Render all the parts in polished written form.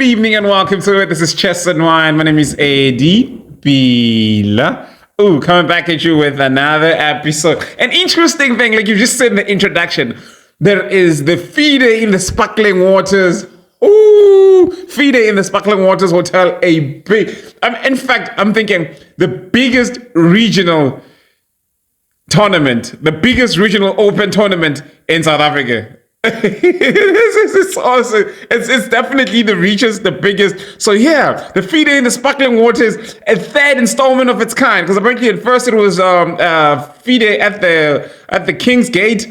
evening and welcome to it. This is Chess and Wine. My name is Eddie Bila. Ooh, coming back at you with another episode. An interesting thing, like you just said in the introduction, there is the FIDE in the Sparkling Waters. Ooh, FIDE in the Sparkling Waters Hotel. In fact, I'm thinking the biggest regional tournament, the biggest regional open tournament in South Africa. It's awesome. It's definitely the richest, the biggest. So yeah, the FIDE in the Sparkling Waters, a third installment of its kind. Because apparently at first it was FIDE at the King's Gate,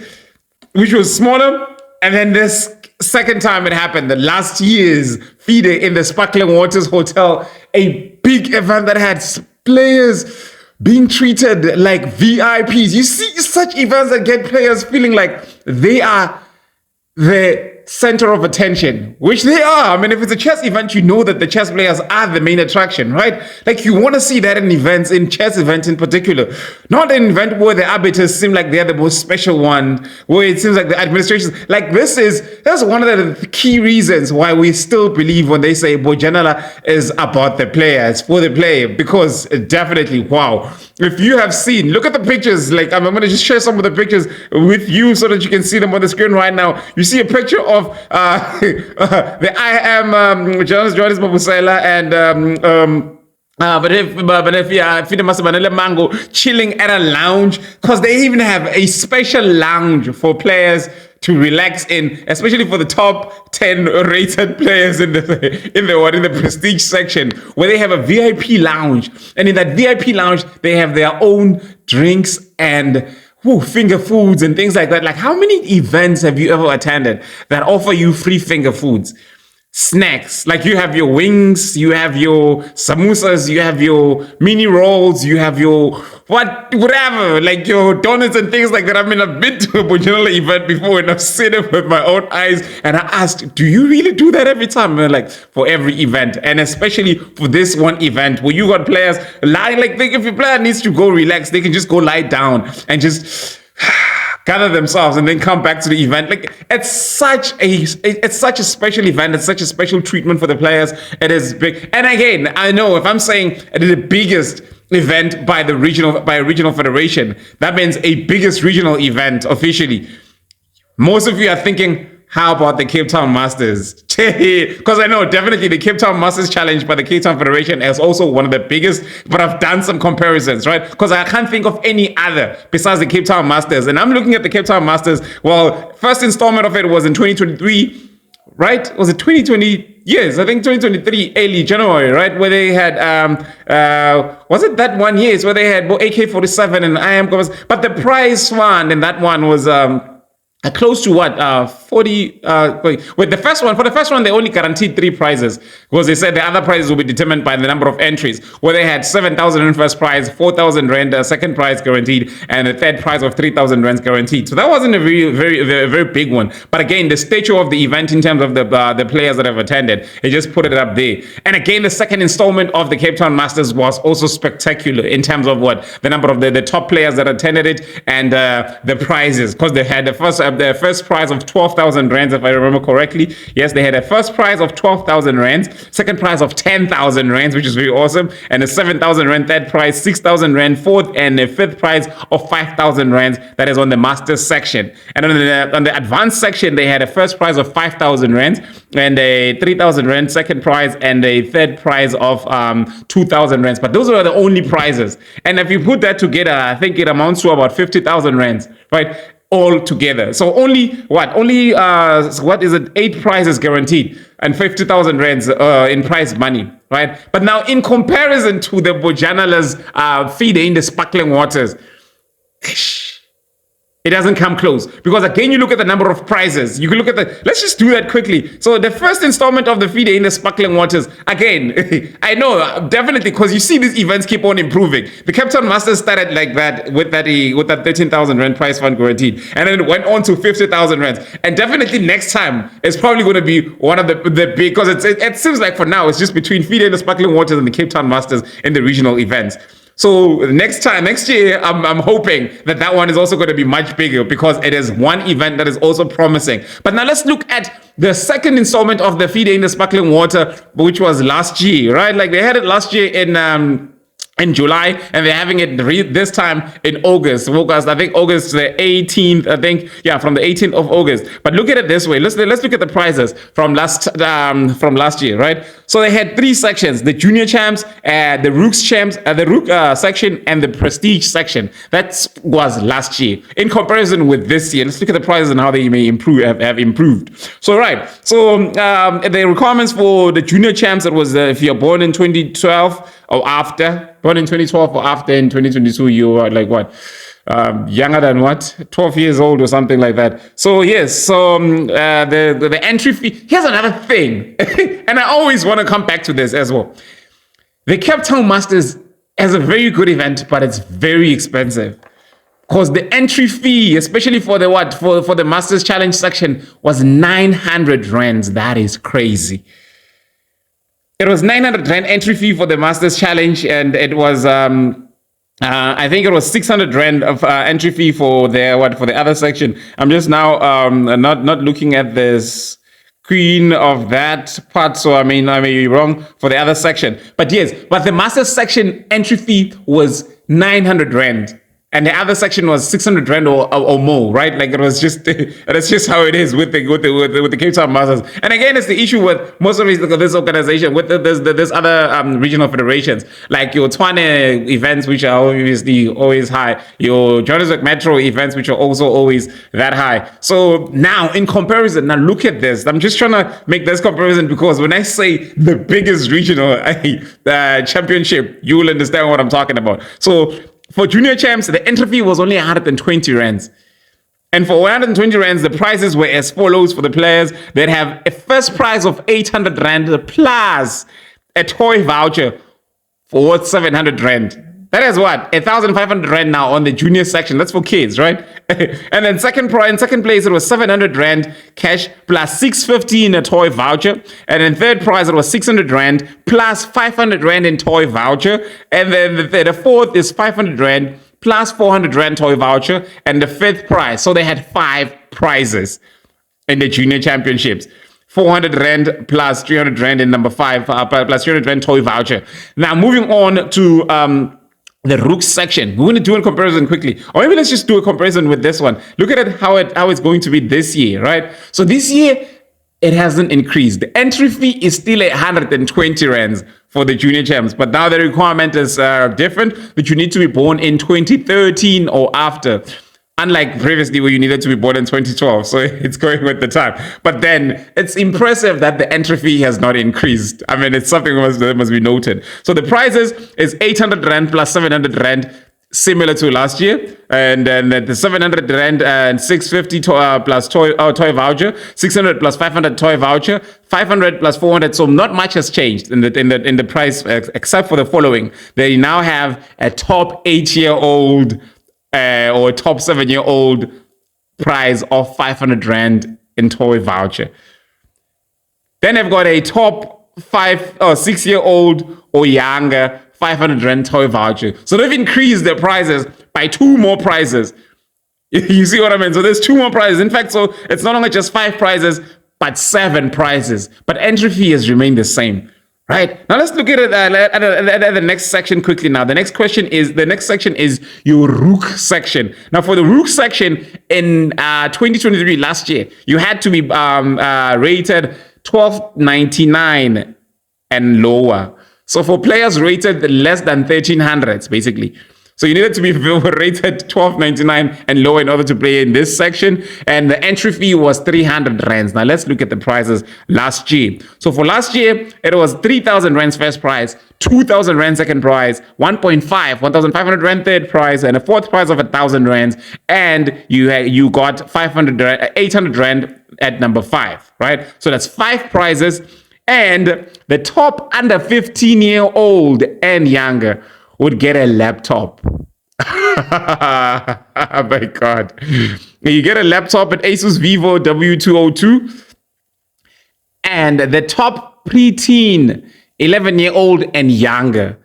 which was smaller, and then this second time it happened, the last year's FIDE in the Sparkling Waters Hotel, a big event that had players being treated like VIPs. You see such events that get players feeling like they are the center of attention, which they are. I mean, if it's a chess event, you know that the chess players are the main attraction, right? Like you want to see that in events, in chess events in particular, not an event where the arbiters seem like they're the most special one, where it seems like the administration, like that's one of the key reasons why we still believe when they say Bojanala is about the players, for the player, because definitely, wow. If you have seen, look at the pictures, like I'm going to just share some of the pictures with you so that you can see them on the screen right now. You see a picture of the I am Jonas Mabusela and but if FIDE Masabanele Mango chilling at a lounge, because they even have a special lounge for players to relax in, especially for the top 10 rated players in the prestige section, where they have a VIP lounge, and in that VIP lounge they have their own drinks and finger foods and things like that. Like, how many events have you ever attended that offer you free finger foods? Snacks, like you have your wings, you have your samosas, you have your mini rolls, you have your whatever, like your donuts and things like that. I mean, I've been to a Bojanala event before and I've seen it with my own eyes, and I asked, do you really do that every time? And like, for every event, and especially for this one event where you got players lying, like if your player needs to go relax, they can just go lie down and just gather themselves and then come back to the event. Like it's such a special event. It's such a special treatment for the players. It is big. And again, I know if I'm saying it is the biggest event by a regional federation, that means a biggest regional event officially. Most of you are thinking, how about the Cape Town Masters? Because I know definitely the Cape Town Masters Challenge by the Cape Town Federation is also one of the biggest, but I've done some comparisons, right? Because I can't think of any other besides the Cape Town Masters. And I'm looking at the Cape Town Masters. Well, first installment of it was in 2023, right? Was it 2020? Yes, I think 2023, early January, right? Where they had, was it that one? Yes, where they had AK-47 and I am, but the prize fund in that one was, close to what 40 with the first one. For the first one, they only guaranteed 3 prizes because they said the other prizes will be determined by the number of entries, where they had 7,000 in first prize, 4,000 rand second prize guaranteed, and a third prize of 3,000 rands guaranteed. So that wasn't a very big one, but again, the stature of the event in terms of the players that have attended, it just put it up there. And again, the second installment of the Cape Town Masters was also spectacular in terms of what the number of the top players that attended it and the prizes, because they had the first prize of 12,000 rands, if I remember correctly. Yes, they had a first prize of 12,000 rands, second prize of 10,000 rands, which is very awesome, and a 7,000 rand third prize, 6,000 rand fourth, and a fifth prize of 5,000 rands. That is on the Masters section. And on the advanced section, they had a first prize of 5,000 rands, and a 3,000 rand second prize, and a third prize of 2,000 rands. But those are the only prizes. And if you put that together, I think it amounts to about 50,000 rands, right? All together. So only 8 prizes guaranteed and 50,000 rands in prize money, right? But now in comparison to the Bojanala's FIDE in the Sparkling Waters, it doesn't come close, because again, you look at the number of prizes. You can look at let's just do that quickly. So the first installment of the FIDE in the Sparkling Waters, again, I know definitely, because you see these events keep on improving. The Cape Town Masters started like that with that 13,000 rand prize fund guaranteed, and then it went on to 50,000 rands. And definitely next time it's probably going to be one of the big, because it seems like for now it's just between FIDE in the Sparkling Waters and the Cape Town Masters in the regional events. So next year, I'm hoping that one is also going to be much bigger because it is one event that is also promising. But now let's look at the second installment of the FIDE in the sparkling water, which was last year, right? Like they had it last year in July, and they're having it this time in August. I think August the 18th. I think from the 18th of August. But look at it this way. Let's look at the prizes from last year, right? So they had 3 sections: the junior champs, the Rooks champs, the Rook section, and the prestige section. That was last year. In comparison with this year, let's look at the prizes and how they may have improved. So the requirements for the junior champs, it was if you're born in 2012 or after. Born in 2012 or after in 2022, you are like what? Younger than what? 12 years old or something like that. So yes, the entry fee. Here's another thing, and I always want to come back to this as well. The Cape Town Masters is a very good event, but it's very expensive. Because the entry fee, especially for the Masters Challenge section, was 900 rands. That is crazy. It was 900 rand entry fee for the Masters Challenge, and it was I think it was 600 rand of entry fee for the other section. I'm just now not looking at this screen of that part, so I may be wrong for the other section. But the Masters section entry fee was 900 rand. And the other section was 600 rand or more, right? Like that's just how it is with the Cape Town Masters. And again, it's the issue with most of this organization, with this other regional federations, like your Tshwane events, which are obviously always high, your Johannesburg Metro events, which are also always that high. So now, in comparison, now look at this. I'm just trying to make this comparison because when I say the biggest regional championship, you will understand what I'm talking about. So for junior champs, the entry fee was only 120 rands. And for 120 rands, the prizes were as follows for the players. They'd have a first prize of 800 rand plus a toy voucher for 700 rand. That is what? 1,500 rand now on the junior section. That's for kids, right? And then second place, it was 700 rand cash plus 650 in a toy voucher. And then third prize, it was 600 rand plus 500 rand in toy voucher. And then the fourth is 500 rand plus 400 rand toy voucher. And the fifth prize. So they had 5 prizes in the junior championships. 400 rand plus 300 rand in number 5, plus 300 rand toy voucher. Now moving on to the Rooks section. We're going to do a comparison quickly. Or maybe let's just do a comparison with this one. Look at it, how it's going to be this year, right? So this year, it hasn't increased. The entry fee is still 120 rands for the junior champs. But now the requirement is different, that you need to be born in 2013 or after. Unlike previously where you needed to be born in 2012. So it's going with the time. But then it's impressive that the entry fee has not increased. I mean, it's something that must be noted. So the prizes is 800 rand plus 700 rand, similar to last year. And then the 700 rand and 650 plus toy voucher, 600 plus 500 toy voucher, 500 plus 400. So not much has changed in the price, except for the following. They now have a top 8-year-old or a top 7-year-old prize of 500 rand in toy voucher. Then they've got a top 5 or 6-year-old or younger 500 rand toy voucher. So they've increased their prizes by 2 more prizes. You see what I mean? So there's 2 more prizes. In fact, so it's not only just 5 prizes, but 7 prizes. But entry fee has remained the same. Right, now let's look at it at the next section quickly. Now the next section is your Rook section. Now for the Rook section in 2023 last year, you had to be rated 1299 and lower. So for players rated less than 1300s, basically. So you needed to be rated 1299 and lower in order to play in this section. And the entry fee was 300 rands. Now let's look at the prizes last year. So for last year, it was 3,000 rands first prize, 2,000 rand second prize, 1,500 rand third prize, and a fourth prize of 1,000 rands. And you got 800 rand at number 5, right? So that's 5 prizes. And the top under 15-year-old and younger would get a laptop. Oh my God. You get a laptop at Asus Vivo W202. And the top preteen, 11-year-old and younger,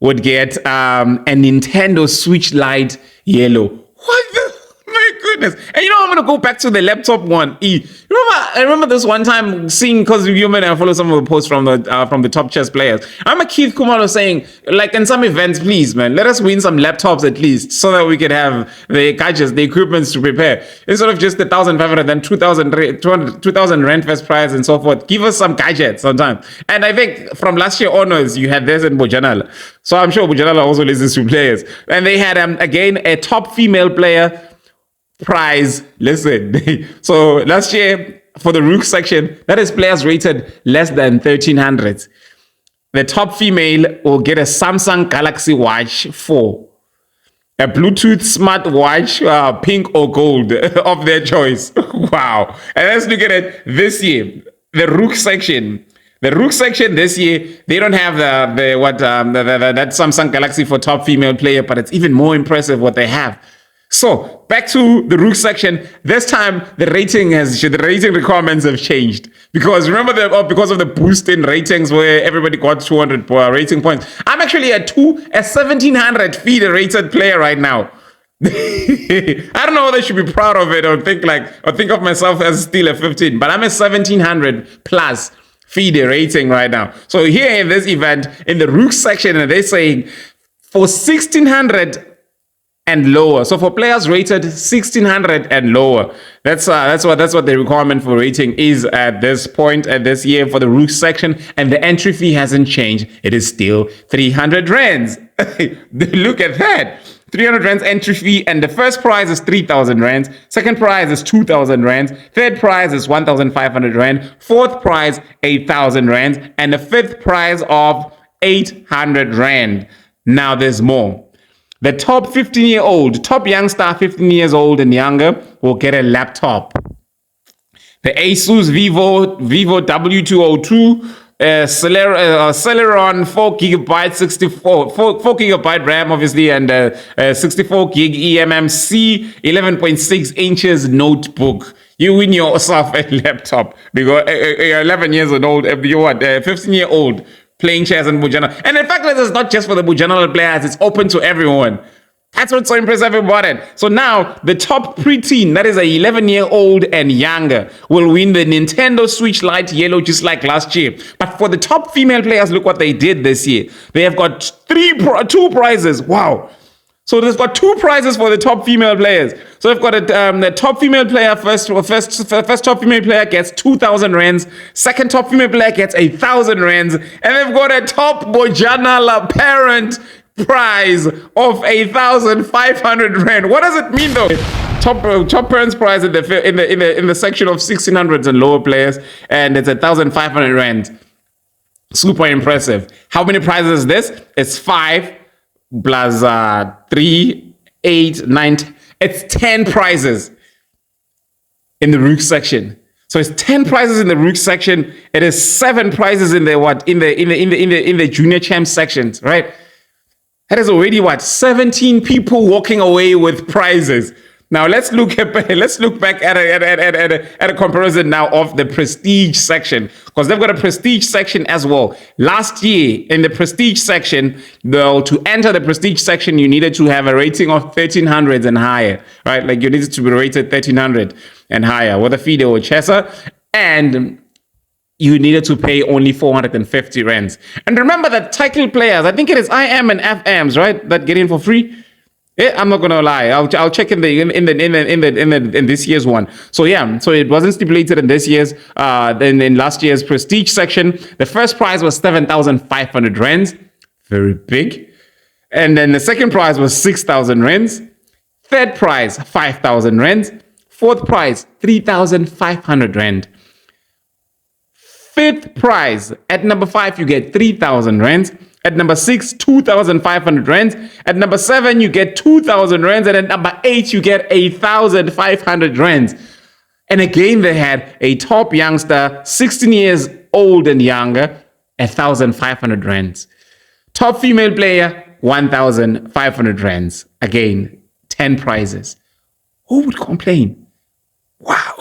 would get a Nintendo Switch Lite yellow. What the? My goodness. And you know, I'm going to go back to the laptop one. I remember this one time seeing, because you may follow some of the posts from the top chess players. I remember Keith Kumalo saying, like, in some events, please, man, let us win some laptops at least so that we can have the gadgets, the equipments to prepare. Instead of just the 1,500 and 2,000 rand first prize and so forth. Give us some gadgets sometimes. And I think from last year onwards, you had this in Bojanala. So I'm sure Bojanala also listens to players. And they had, again, a top female player prize. Listen, so last year for the Rook section, that is players rated less than 1,300. The top female will get a Samsung Galaxy Watch 4, a Bluetooth smartwatch, pink or gold of their choice. Wow. And let's look at it this year. The Rook section. The Rook section this year, they don't have that Samsung Galaxy for top female player, but it's even more impressive what they have. So back to the Rook section. This time the rating requirements have changed, because remember because of the boost in ratings where everybody got 200 rating points. I'm actually a 1,700 FIDE rated player right now. I don't know whether I should be proud of it or think of myself as still a 15, but I'm a 1,700 plus FIDE rating right now. So here in this event in the Rook section, they're saying for 1,600 and lower. So for players rated 1,600 and lower, that's what the requirement for rating is at this point at this year for the Rook section, and the entry fee hasn't changed. It is still 300 rands. Look at that. 300 rands entry fee, and the first prize is 3,000 rands, second prize is 2,000 rands, third prize is 1,500 rand, fourth prize 8,000 rands, and the fifth prize of 800 rand. Now there's more. The top 15-year-old, top youngster, 15 years old and younger, will get a laptop. The Asus Vivo W202 Celeron 4 gigabyte 4 gigabyte RAM, obviously, and 64 gig eMMC 11.6 inches notebook. You win yourself a laptop because you're 11 years old. You're what? 15-year-old. Playing chess and Bujana. And in fact, it's not just for the Bujana players, it's open to everyone. That's what's so impressive about it. So now, the top preteen, that is a 11-year-old and younger, will win the Nintendo Switch Lite Yellow just like last year. But for the top female players, look what they did this year. They have got two prizes. Wow. So they've got two prizes for the top female players. So they've got the top female player first top female player gets 2,000 rands. Second top female player gets 1,000 rands. And they've got a top Bojana parent prize of 1,500 rand. What does it mean though? Top parents prize in the section of 1,600s and lower players, and it's 1,500 rand. Super impressive. How many prizes is this? It's 5 plus 3, 8, 9. It's 10 prizes in the Rook section. So it's 10 prizes in the Rook section. It is 7 prizes in the junior champ sections, right? That is already 17 people walking away with prizes. Now let's look back at a comparison now of the prestige section, because they've got a prestige section as well. Last year in the prestige section, though, to enter the prestige section, you needed to have a rating of 1,300 and higher, right? Like you needed to be rated 1,300 and higher, whether FIDE or Chessa, and you needed to pay only 450 rands. And remember that title players, I think it is IM and FMs, right, that get in for free. Yeah, I'm not gonna lie. I'll check in this year's one. So yeah, so it wasn't stipulated in this year's. Then in last year's prestige section, the first prize was 7,500 rands, very big, and then the second prize was 6,000 rands. Third prize 5,000 rands. Fourth prize 3,500 rand. Fifth prize at number 5 you get 3,000 rands. At number 6, 2,500 rands. At number 7, you get 2,000 rands. And at number 8, you get 1,500 rands. And again, they had a top youngster, 16 years old and younger, 1,500 rands. Top female player, 1,500 rands. Again, 10 prizes. Who would complain? Wow.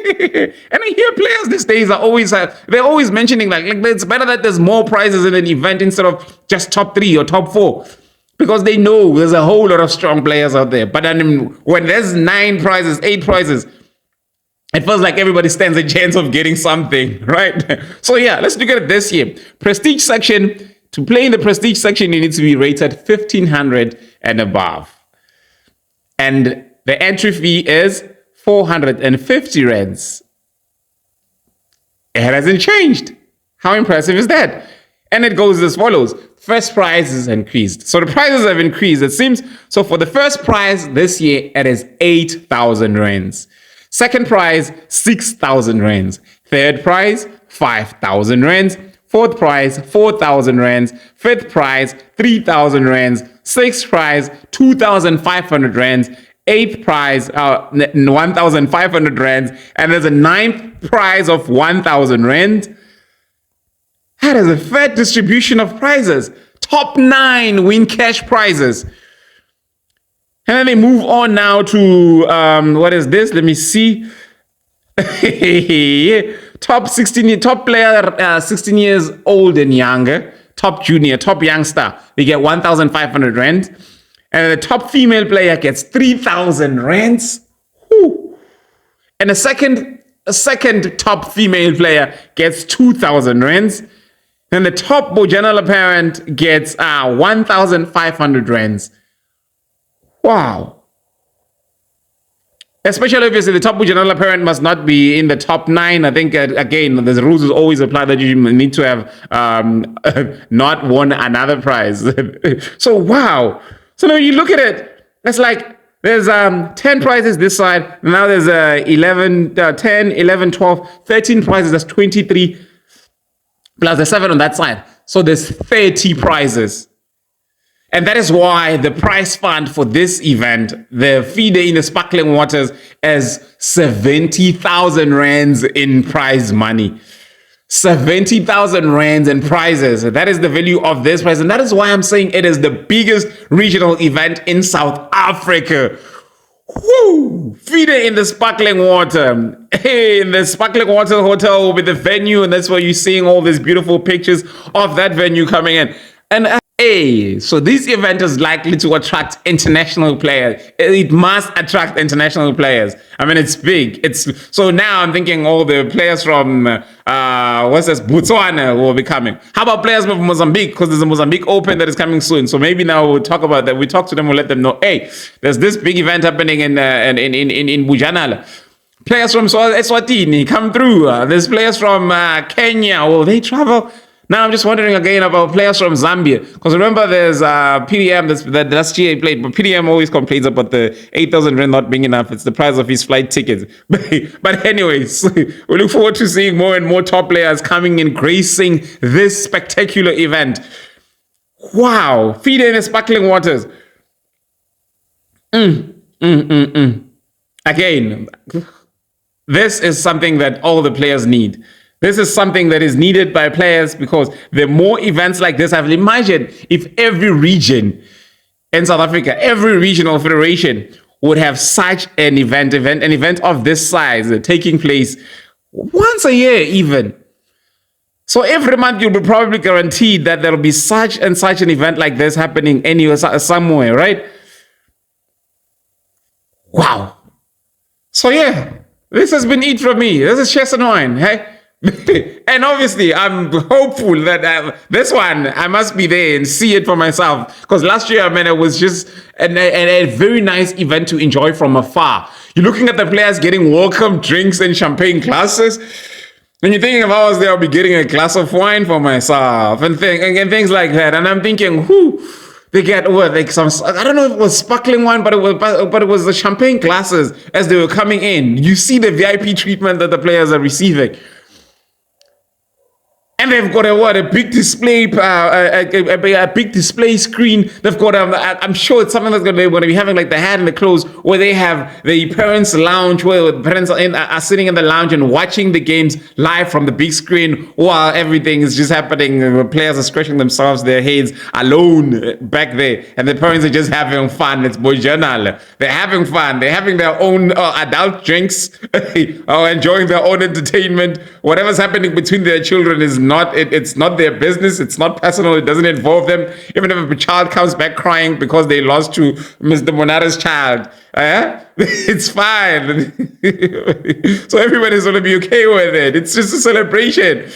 And I hear players these days are always they're always mentioning like it's better that there's more prizes in an event instead of just top 3 or top 4. Because they know there's a whole lot of strong players out there. But then when there's 9 prizes, 8 prizes, it feels like everybody stands a chance of getting something, right? So yeah, let's look at it this year. Prestige section. To play in the prestige section, you need to be rated 1500 and above. And the entry fee is 450 rands. It hasn't changed. How impressive is that? And it goes as follows. First prize is increased. So the prizes have increased, it seems. So for the first prize this year, it is 8,000 rands. Second prize, 6,000 rands. Third prize, 5,000 rands. Fourth prize, 4,000 rands. Fifth prize, 3,000 rands. Sixth prize, 2,500 rands. Eighth prize, 1,500 rands. And there's a ninth prize of 1,000 rands. That is a fair distribution of prizes. Top 9 win cash prizes. And then they move on now to, what is this? Let me see. Top player, 16 years old and younger. Top junior, top youngster. They get 1,500 rands. And the top female player gets 3,000 rands. Whew. And a second top female player gets 2,000 rands. And the top Bojanala parent gets 1,500 rands. Wow. Especially obviously the top Bojanala parent must not be in the top 9. I think, again, the rules will always apply that you need to have not won another prize. So, wow. So now you look at it, it's like there's 10 prizes this side. Now there's 10, 11, 12, 13 prizes. That's 23. Plus the 7 on that side. So there's 30 prizes. And that is why the prize fund for this event, the FIDE in the sparkling waters, is 70,000 rands in prize money. 70,000 rands in prizes. That is the value of this prize. And that is why I'm saying it is the biggest regional event in South Africa. Woo! FIDE in the sparkling water. Hey, in the sparkling water hotel will be the venue, and that's where you're seeing all these beautiful pictures of that venue coming in. And hey, so this event is likely to attract international players. It must attract international players. I mean, it's big. So now I'm thinking all the players from Botswana will be coming. How about players from Mozambique? Because there's a Mozambique Open that is coming soon. So maybe now we'll talk about that. We talk to them, we'll let them know, hey, there's this big event happening in Bojanala. Players from Eswatini come through. There's players from Kenya. Will they travel? Now I'm just wondering again about players from Zambia, because remember there's PDM that last year he played, but PDM always complains about the 8,000 rand not being enough. It's the price of his flight tickets. But anyways, we look forward to seeing more and more top players coming and gracing this spectacular event. Wow, FIDE in the sparkling waters. Again, this is something that all the players need. This is something that is needed by players because there are more events like this. I've imagined if every region in South Africa, every regional federation would have such an event of this size taking place once a year even. So every month you'll be probably guaranteed that there'll be such and such an event like this happening anywhere, somewhere, right? Wow. So yeah, this has been it from me. This is Chess and Wine, hey? And obviously, I'm hopeful that this one, I must be there and see it for myself. Because last year, I mean, it was just a very nice event to enjoy from afar. You're looking at the players getting welcome drinks and champagne glasses. And you're thinking, if I was there, I'll be getting a glass of wine for myself and things like that. And I'm thinking, they get like some, I don't know if it was sparkling wine, but it was the champagne glasses as they were coming in. You see the VIP treatment that the players are receiving. And they've got a big display, a big display screen. They've got I'm sure it's something that's going to be having like the hat and the clothes, where they have the parents' lounge, where the parents are sitting in the lounge and watching the games live from the big screen while everything is just happening. The players are scratching themselves their heads alone back there, and the parents are just having fun. It's boy journal. They're having fun. They're having their own adult drinks, or enjoying their own entertainment. Whatever's happening between their children is it's not their business. It's not personal. It doesn't involve them. Even if a child comes back crying because they lost to Mr. Monada's child, it's fine. So everyone is going to be okay with it. It's just a celebration.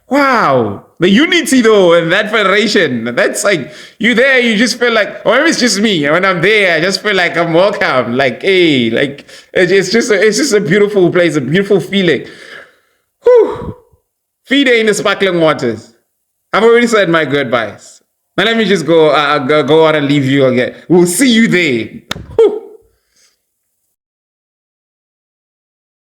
Wow. The unity though, and that federation, that's like, you there, you just feel like, or maybe it's just me. When I'm there, I just feel like I'm welcome. Like, hey, like, it's just a beautiful place, a beautiful feeling. Whew. FIDE in the sparkling waters. I've already said my goodbyes. Now let me just go out and leave you again. We'll see you there.